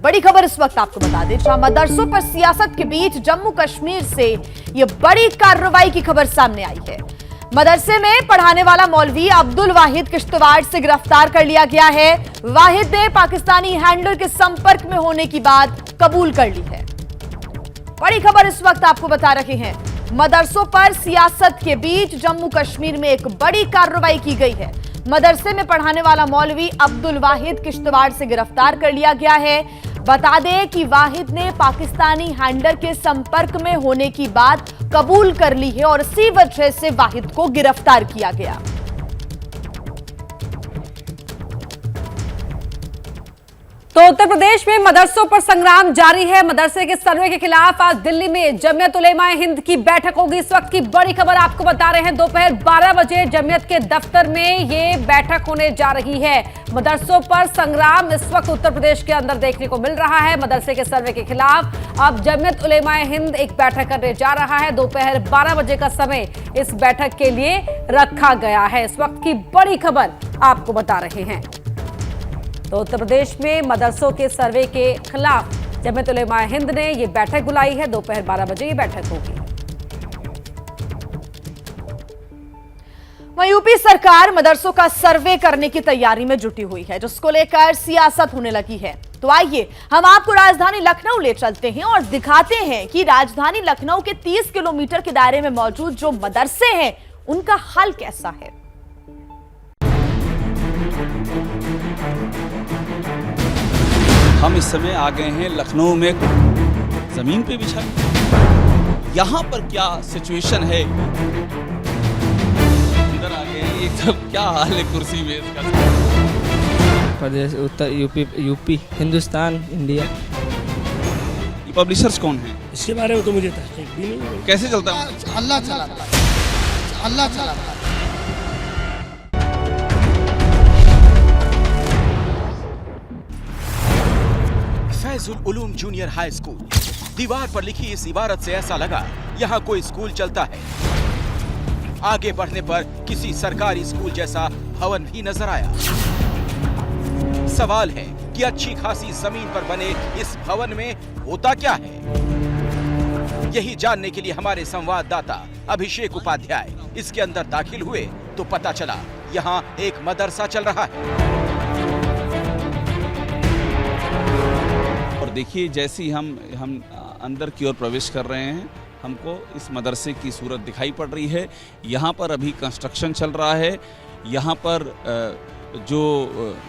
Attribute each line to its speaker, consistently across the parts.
Speaker 1: बड़ी खबर इस वक्त आपको बता दें, जहां मदरसों पर सियासत के बीच जम्मू कश्मीर से ये बड़ी कार्रवाई की खबर सामने आई है। मदरसे में पढ़ाने वाला मौलवी अब्दुल वाहिद किश्तवाड़ से गिरफ्तार कर लिया गया है। वाहिद ने पाकिस्तानी हैंडलर के संपर्क में होने की बात कबूल कर ली है। बड़ी खबर इस वक्त आपको बता रहे हैं, मदरसों पर सियासत के बीच जम्मू कश्मीर में एक बड़ी कार्रवाई की गई है। मदरसे में पढ़ाने वाला मौलवी अब्दुल वाहिद किश्तवाड़ से गिरफ्तार कर लिया गया है। बता दें कि वाहिद ने पाकिस्तानी हैंडलर के संपर्क में होने की बात कबूल कर ली है और इसी वजह से वाहिद को गिरफ्तार किया गया।
Speaker 2: तो उत्तर प्रदेश में मदरसों पर संग्राम जारी है। मदरसे के सर्वे के खिलाफ आज दिल्ली में जमीयत उलेमा हिंद की बैठक होगी। इस वक्त की बड़ी खबर आपको बता रहे हैं, दोपहर 12 बजे जमीयत के दफ्तर में ये बैठक होने जा रही है। मदरसों पर संग्राम इस वक्त उत्तर प्रदेश के अंदर देखने को मिल रहा है। मदरसे के सर्वे के खिलाफ अब जमीयत उलेमा हिंद एक बैठक करने जा रहा है। दोपहर 12 बजे का समय इस बैठक के लिए रखा गया है। इस वक्त की बड़ी खबर आपको बता रहे हैं। तो उत्तर प्रदेश में मदरसों के सर्वे के खिलाफ जमीयत उलेमा हिंद ने यह बैठक बुलाई है। दोपहर 12 बजे ये बैठक होगी।
Speaker 1: वहीं यूपी सरकार मदरसों का सर्वे करने की तैयारी में जुटी हुई है, जिसको लेकर सियासत होने लगी है। तो आइए हम आपको राजधानी लखनऊ ले चलते हैं और दिखाते हैं कि राजधानी लखनऊ के 30 किलोमीटर के दायरे में मौजूद जो मदरसे हैं उनका हाल कैसा है।
Speaker 3: हम इस समय आ गए हैं लखनऊ में, जमीन पे बिछा यहाँ पर क्या सिचुएशन है। अंदर आ गए हैं, ये सब क्या हाल है कुर्सी में इसका।
Speaker 4: Pradesh Uttar UP Hindustan India.
Speaker 3: ये पब्लिशर्स कौन हैं?
Speaker 5: इसके बारे में तो मुझे तहकीक भी नहीं।
Speaker 3: कैसे चलता है?
Speaker 5: अल्लाह चला।
Speaker 6: Faizul Uloom junior high school. दीवार पर लिखी इस इबारत से ऐसा लगा यहाँ कोई स्कूल चलता है। आगे बढ़ने पर किसी सरकारी स्कूल जैसा भवन भी नजर आया। सवाल है कि अच्छी खासी जमीन पर बने इस भवन में होता क्या है। यही जानने के लिए हमारे संवाददाता अभिषेक उपाध्याय इसके अंदर दाखिल हुए तो पता चला यहाँ एक मदरसा चल रहा है।
Speaker 3: और देखिए, जैसे ही हम अंदर की ओर प्रवेश कर रहे हैं, हमको इस मदरसे की सूरत दिखाई पड़ रही है। यहाँ पर अभी कंस्ट्रक्शन चल रहा है। यहाँ पर जो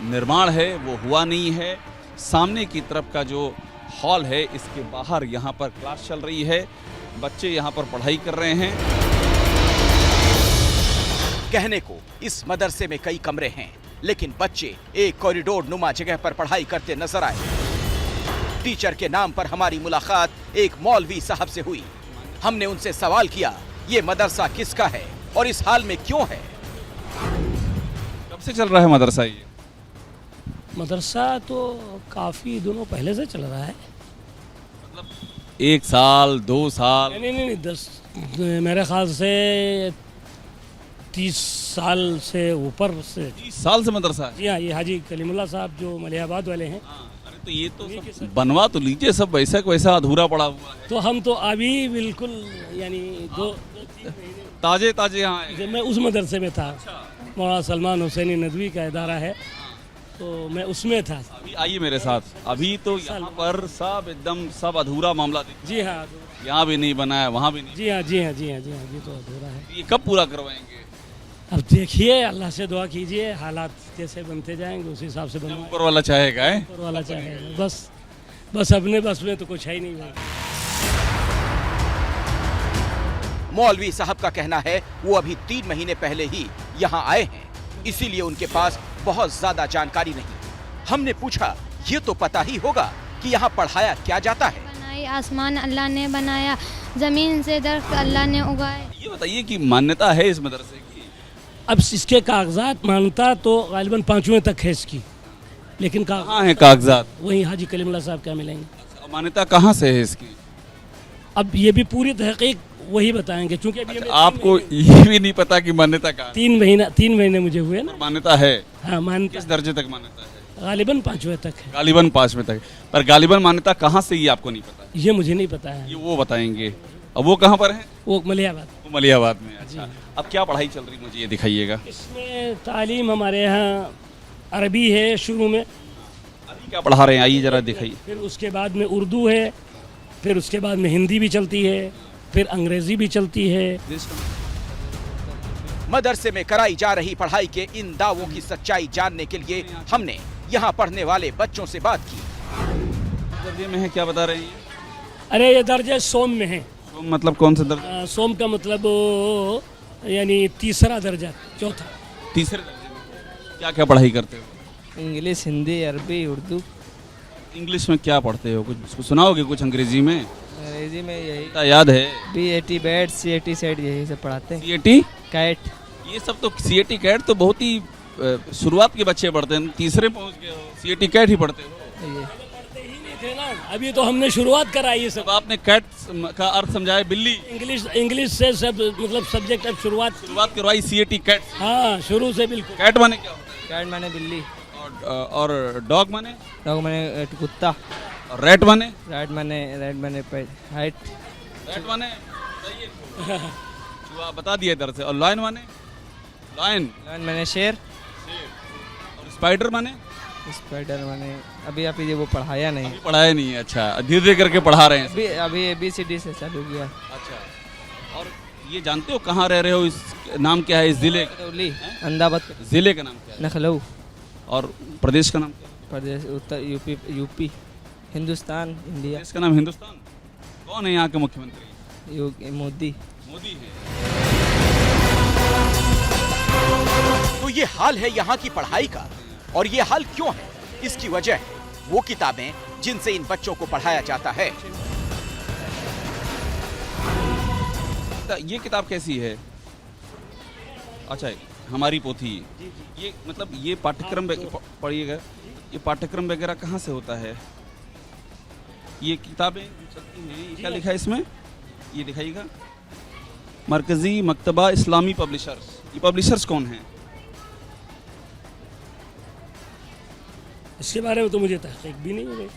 Speaker 3: निर्माण है वो हुआ नहीं है। सामने की तरफ का जो हॉल है, इसके बाहर यहाँ पर क्लास चल रही है। बच्चे यहाँ पर पढ़ाई कर रहे हैं।
Speaker 6: कहने को इस मदरसे में कई कमरे हैं, लेकिन बच्चे एक कॉरिडोर नुमा जगह पर पढ़ाई करते नजर आए। टीचर के नाम पर हमारी मुलाकात एक मौलवी साहब से हुई। हमने उनसे सवाल किया, ये मदरसा किसका है और इस हाल में क्यों है।
Speaker 3: कब से चल रहा है मदरसा? ये
Speaker 5: मदरसा तो काफ़ी दिनों पहले से चल रहा है।
Speaker 3: मतलब 1 साल 2 साल?
Speaker 5: नहीं 10 मेरे ख्याल से 30 साल से ऊपर से।
Speaker 3: 30 साल से मदरसा है?
Speaker 5: जी हाँ, ये हाजी कलीमुल्लाह साहब जो मलिहाबाद वाले हैं।
Speaker 3: तो ये तो सब बनवा तो लीजिए, सब वैसा वैसा अधूरा पड़ा हुआ है।
Speaker 5: तो हम तो अभी बिल्कुल यानी 2-3
Speaker 3: ताजे यहाँ आए।
Speaker 5: जब मैं उस मदरसे में था, मौलाना सलमान हुसैनी नदवी का इदारा है, तो मैं उसमें था।
Speaker 3: अभी आइए मेरे साथ। अभी तो यहाँ पर सब एकदम सब अधूरा मामला।
Speaker 5: जी हाँ,
Speaker 3: यहाँ भी नहीं बना है, वहाँ भी नहीं।
Speaker 5: जी हाँ, ये तो अधूरा है।
Speaker 3: ये कब पूरा करवाएंगे?
Speaker 5: अब देखिए, अल्लाह से दुआ कीजिए, हालात जैसे बनते जाएंगे उस हिसाब से बनवाएंगे।
Speaker 3: ऊपर वाला चाहेगा है?
Speaker 5: ऊपर वाला चाहेगा। बस अपने बस में तो कुछ है ही नहीं भाई।
Speaker 6: मौलवी साहब का कहना है वो अभी 3 महीने पहले ही यहाँ आए हैं, इसीलिए उनके पास बहुत ज्यादा जानकारी नहीं। हमने पूछा, ये तो पता ही होगा कि यहाँ पढ़ाया क्या जाता है।
Speaker 7: आसमान अल्लाह ने बनाया, जमीन से दरख्त अल्लाह ने उगाए।
Speaker 3: ये बताइए कि मान्यता है इस मदरसे की?
Speaker 5: अब इसके कागजात मानता तो गालिबन 5वें तक है इसकी, लेकिन
Speaker 3: कहाँ है कागजात?
Speaker 5: वहीं हाजी कलीमुल्लाह साहब क्या मिलेंगे।
Speaker 3: मान्यता कहाँ से है इसकी?
Speaker 5: अब ये भी पूरी तहकीक वही बताएंगे, क्योंकि अभी
Speaker 3: आपको ये भी नहीं पता कि मान्यता कहाँ?
Speaker 5: 3 महीने मुझे हुए ना।
Speaker 3: मान्यता है?
Speaker 5: हाँ, मान्यता।
Speaker 3: किस दर्जे तक मान्यता है?
Speaker 5: गालिबन 5वीं तक है।
Speaker 3: गालिबन 5वीं तक, पर गालिबन मान्यता कहाँ से ये आपको नहीं पता?
Speaker 5: ये मुझे नहीं पता है।
Speaker 3: ये वो बताएंगे। अब वो कहाँ पर है?
Speaker 5: वो मलियाबाद।
Speaker 3: वो मलियाबाद में। अच्छा, अब क्या पढ़ाई चल रही मुझे ये दिखाइएगा।
Speaker 5: इसमें तालीम हमारे यहाँ अरबी है शुरू में,
Speaker 3: अभी क्या पढ़ा रहे हैं, आइए जरा दिखाइए।
Speaker 5: फिर उसके बाद में उर्दू है, फिर उसके बाद में हिंदी भी चलती है, फिर अंग्रेजी भी चलती है।
Speaker 6: मदरसे में कराई जा रही पढ़ाई के इन दावों की सच्चाई जानने के लिए हमने यहाँ पढ़ने वाले बच्चों से बात की।
Speaker 3: दर्जे में है, क्या बता रहे हैं?
Speaker 5: अरे ये दर्जे सोम में है।
Speaker 3: सोम मतलब कौन सा दर्जा?
Speaker 5: सोम का मतलब यानी तीसरा दर्जा, चौथा।
Speaker 3: तीसरे दर्जे में क्या क्या पढ़ाई करते हो?
Speaker 4: इंग्लिश, हिंदी, अरबी, उर्दू।
Speaker 3: इंग्लिश में क्या पढ़ते हो? कुछ सुनाओगे कुछ अंग्रेजी में?
Speaker 4: अंग्रेजी में यही
Speaker 3: क्या याद है?
Speaker 4: BAT बैट, CAT सेट, यही सब पढ़ाते हैं।
Speaker 3: CAT
Speaker 4: कैट,
Speaker 3: ये सब तो CAT कैट तो बहुत ही शुरुआत के बच्चे पढ़ते हैं, तीसरे पहुंच गए हो, CAT कैट ही पढ़ते हो।
Speaker 4: ये
Speaker 5: थे ना, अभी तो हमने शुरुआत कराई है सब।
Speaker 3: अब आपने कैट का अर्थ समझाया, बिल्ली।
Speaker 5: इंग्लिश से सब मतलब सब्जेक्ट अब शुरुआत
Speaker 3: करवाई CAT कैट।
Speaker 5: हाँ, शुरू से बिल्कुल।
Speaker 3: कैट माने क्या होता है?
Speaker 4: कैट माने बिल्ली,
Speaker 3: और डॉग माने?
Speaker 4: डॉग माने कुत्ता,
Speaker 3: और रेट माने?
Speaker 4: रेड माने हाइट,
Speaker 3: रेट माने सही है। चूहा बता दिया इधर से। और लायन माने? लायन।
Speaker 4: लायन माने शेर,
Speaker 3: और स्पाइडर माने?
Speaker 4: स्पाइडर माने अभी आप ये वो पढ़ाया नहीं,
Speaker 3: अभी पढ़ाया नहीं है। अच्छा, धीरे धीरे करके पढ़ा रहे हैं।
Speaker 4: अभी ABCD से चालू किया।
Speaker 3: अच्छा, और ये जानते हो कहाँ रह रहे हो? इस नाम क्या है इस जिले का?
Speaker 4: करौली, अहमदाबाद,
Speaker 3: जिले का नाम क्या है?
Speaker 4: लखनऊ।
Speaker 3: और प्रदेश का नाम क्या है?
Speaker 4: Pradesh Uttar UP, Hindustan, India.
Speaker 3: प्रदेश का नाम हिंदुस्तान। कौन है यहाँ के मुख्यमंत्री?
Speaker 4: मोदी।
Speaker 3: मोदी है।
Speaker 6: तो ये हाल है यहाँ की पढ़ाई का, और ये हाल क्यों है? इसकी वजह है वो किताबें जिनसे इन बच्चों को पढ़ाया जाता है।
Speaker 3: ये किताब कैसी है? अच्छा, हमारी पोथी। ये मतलब ये पाठ्यक्रम पढ़िएगा, ये पाठ्यक्रम वगैरह कहाँ से होता है? ये किताबें चलती हैं, क्या लिखा है इसमें? ये दिखाइएगा, मरकजी मकतबा इस्लामी पब्लिशर्स। ये पब्लिशर्स कौन हैं?
Speaker 5: इसके बारे में तो मुझे तहकीक भी नहीं हुई।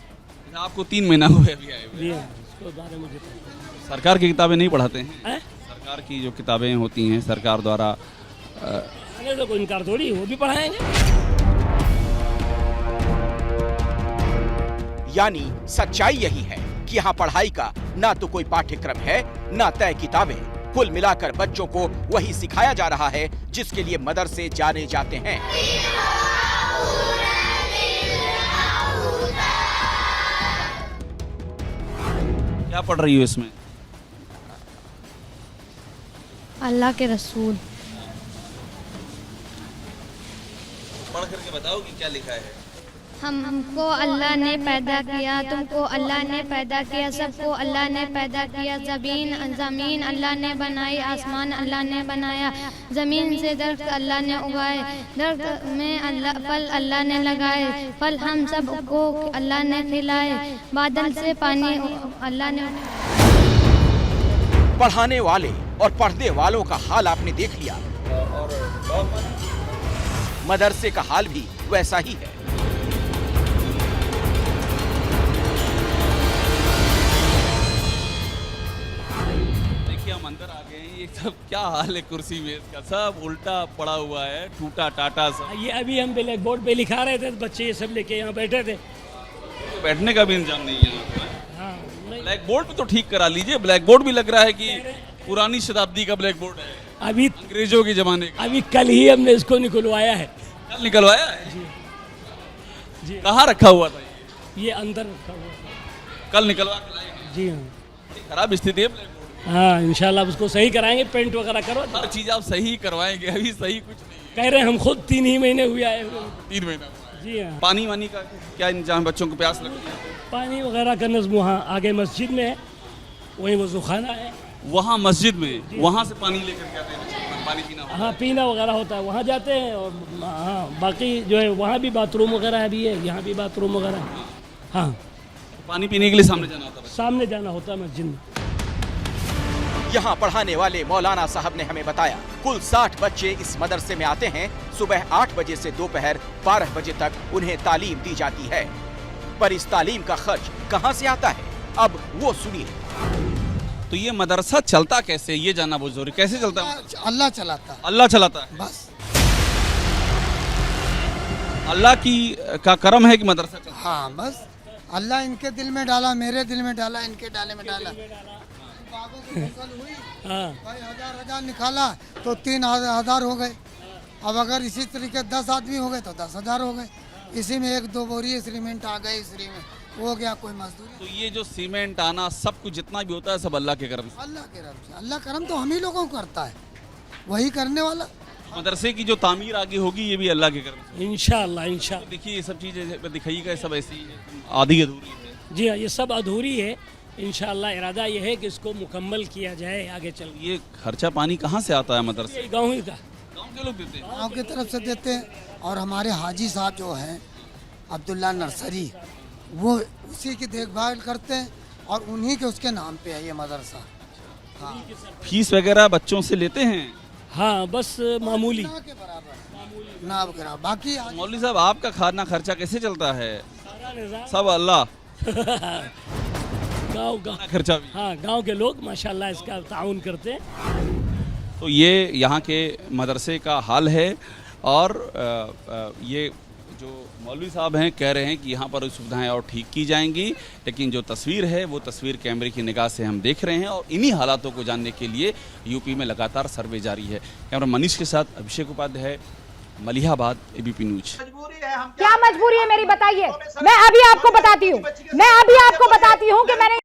Speaker 3: आपको 3 महीना हुए अभी आए हुए।
Speaker 5: जी हाँ, इसके बारे में मुझे तहकीक।
Speaker 3: सरकार की किताबें नहीं पढ़ाते हैं?
Speaker 5: हैं?
Speaker 3: सरकार की जो किताबें होती हैं सरकार द्वारा,
Speaker 5: अरे तो कोई इनकार थोड़ी, वो भी पढ़ाएंगे।
Speaker 6: यानी सच्चाई यही है कि यहाँ पढ़ाई का ना तो कोई पाठ्यक्रम है, ना तय किताबें। कुल मिलाकर बच्चों को वही सिखाया जा रहा है जिसके लिए मदरसे जाने जाते हैं।
Speaker 3: क्या पढ़ रही हो इसमें?
Speaker 7: अल्लाह के रसूल।
Speaker 3: पढ़ करके बताओ कि क्या लिखा है।
Speaker 7: हमको अल्लाह ने पैदा किया, तुमको अल्लाह ने पैदा किया, सबको अल्लाह ने पैदा किया। ज़मीन अल्लाह ने बनाई, आसमान अल्लाह ने बनाया। ज़मीन से दरख्त अल्लाह ने उगाए, दरख्त में फल अल्लाह ने लगाए, फल हम सबको अल्लाह ने खिलाए। बादल से पानी अल्लाह ने।
Speaker 6: पढ़ाने वाले और पढ़ने वालों का हाल आपने देख लिया, मदरसे का हाल भी वैसा ही है।
Speaker 3: हम अंदर आ गए हैं, ये सब क्या हाल है? कुर्सी मेज का सब उल्टा पड़ा हुआ है, टूटा टाटा सब।
Speaker 5: ये अभी हम ब्लैक बोर्ड पे लिखा रहे थे, बच्चे ये सब लेके यहाँ बैठे थे।
Speaker 3: तो बैठने का भी इंतजाम नहीं है।
Speaker 5: हाँ,
Speaker 3: ब्लैक बोर्ड भी तो ठीक करा लीजिए। ब्लैक बोर्ड भी लग रहा है कि पुरानी शताब्दी का ब्लैक बोर्ड है,
Speaker 5: अभी
Speaker 3: अंग्रेजों के जमाने का।
Speaker 5: अभी कल ही हमने इसको निकलवाया है।
Speaker 3: कल निकलवाया है?
Speaker 5: जी।
Speaker 3: कहाँ रखा हुआ था
Speaker 5: ये अंदर रखा हुआ था।
Speaker 3: कल निकलवा के लाएंगे।
Speaker 5: जी हाँ।
Speaker 3: खराब स्थिति है ब्लैक बोर्ड।
Speaker 5: हाँ, इंशाल्लाह उसको सही कराएंगे, पेंट वगैरह करो।
Speaker 3: हर चीज आप सही करवाएंगे, अभी सही कुछ नहीं
Speaker 5: कह रहे हैं हम खुद 3 ही महीने हुए आए हुए।
Speaker 3: 3 महीना हुआ।
Speaker 5: जी हाँ।
Speaker 3: पानी वानी का क्या इंतजाम? बच्चों को प्यास लगती है?
Speaker 5: पानी वगैरह का नज़्म वहाँ आगे मस्जिद में है, वहीं वज़ूखाना है।
Speaker 3: वहाँ मस्जिद में, वहाँ से पानी लेकर के आते हैं, पानी पीना होता है।
Speaker 5: हाँ, पीना वगैरह होता है, वहाँ जाते हैं। और हाँ, बाकी जो है वहाँ भी बाथरूम वगैरह भी है, यहाँ भी बाथरूम वगैरह है। हाँ,
Speaker 3: पानी पीने के लिए सामने जाना होता है।
Speaker 5: सामने जाना होता है मस्जिद में।
Speaker 6: यहाँ पढ़ाने वाले मौलाना साहब ने हमें बताया कुल 60 बच्चे इस मदरसे में आते हैं, सुबह 8 बजे से दोपहर 12 बजे तक उन्हें तालीम दी जाती है। पर इस तालीम का खर्च कहां से आता है, अब वो सुनिए।
Speaker 3: तो ये मदरसा चलता कैसे, ये जानना बहुत जरूरी। कैसे चलता है?
Speaker 8: अल्लाह चलाता है,
Speaker 3: अल्लाह चलाता है।
Speaker 8: बस।
Speaker 3: अल्लाह का करम है कि मदरसा चलता है।
Speaker 8: हाँ बस, अल्लाह इनके दिल में डाला, मेरे दिल में डाला, इनके डाले में डाला। बागों की फसल हुई,
Speaker 5: हाँ
Speaker 8: भाई हजार निकाला तो 3,000 हो गए। अब अगर इसी तरीके 10 आदमी हो गए तो 10,000 हो गए। इसी में 1-2 बोरी सीमेंट आ गए, इसी में हो गया कोई मजदूरी।
Speaker 3: तो ये जो सीमेंट आना सब कुछ जितना भी होता है सब अल्लाह के करम से।
Speaker 8: अल्लाह के करम से, अल्लाह करम तो हम ही लोगों को करता है, वही करने वाला।
Speaker 3: मदरसे की जो तामीर आगे होगी ये भी अल्लाह के करम से।
Speaker 5: इंशाअल्लाह।
Speaker 3: देखिए ये सब चीजें दिखाइएगा, सब ऐसी ही है, आधी अधूरी है।
Speaker 5: जी हाँ, ये सब अधूरी है। इंशाअल्लाह इरादा ये है कि इसको मुकम्मल किया जाए आगे चल।
Speaker 3: ये खर्चा पानी कहाँ से आता है मदरसे?
Speaker 5: गाँव ही का,
Speaker 3: गाँव के लोग देते हैं।
Speaker 8: गाँव की तरफ से देते हैं, और हमारे हाजी साहब जो हैं अब्दुल्ला नर्सरी, वो उसी की देखभाल करते हैं और उन्हीं के उसके नाम पे है ये मदरसा। हाँ,
Speaker 3: फीस वगैरह बच्चों से लेते हैं?
Speaker 5: हाँ बस मामूली।
Speaker 8: ना के बराबर, ना के बराबर। बाकी
Speaker 3: मौलवी साहब आपका खाना खर्चा कैसे चलता है?
Speaker 5: सारा निज़ाम
Speaker 3: सब अल्लाह
Speaker 5: गाँव
Speaker 3: खर्चा भी।
Speaker 5: हाँ, गांव के लोग माशाल्लाह इसका ताउन करते हैं।
Speaker 3: तो ये यहाँ के मदरसे का हाल है। और ये जो मौलवी साहब हैं कह रहे हैं कि यहाँ पर सुविधाएं और ठीक की जाएंगी, लेकिन जो तस्वीर है वो तस्वीर कैमरे की निगाह से हम देख रहे हैं। और इन्हीं हालातों को जानने के लिए यूपी में लगातार सर्वे जारी है। कैमरा मनीष के साथ अभिषेक उपाध्याय, मलिहाबाद, एबीपी न्यूज।
Speaker 9: क्या मजबूरी है मेरी, बताइए। मैं अभी आपको बताती हूँ कि मैंने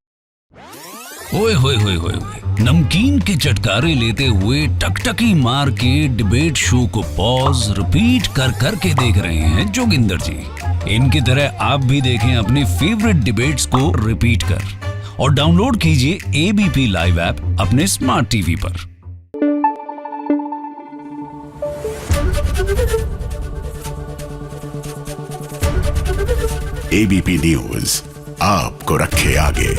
Speaker 10: ओए होए होए होए, नमकीन के चटकारे लेते हुए टकटकी मार के डिबेट शो को पॉज रिपीट कर करके देख रहे हैं जोगिंदर जी। इनकी तरह आप भी देखें अपने फेवरेट डिबेट्स को रिपीट कर और डाउनलोड कीजिए एबीपी लाइव ऐप अपने स्मार्ट टीवी पर।
Speaker 11: एबीपी न्यूज आपको रखे आगे।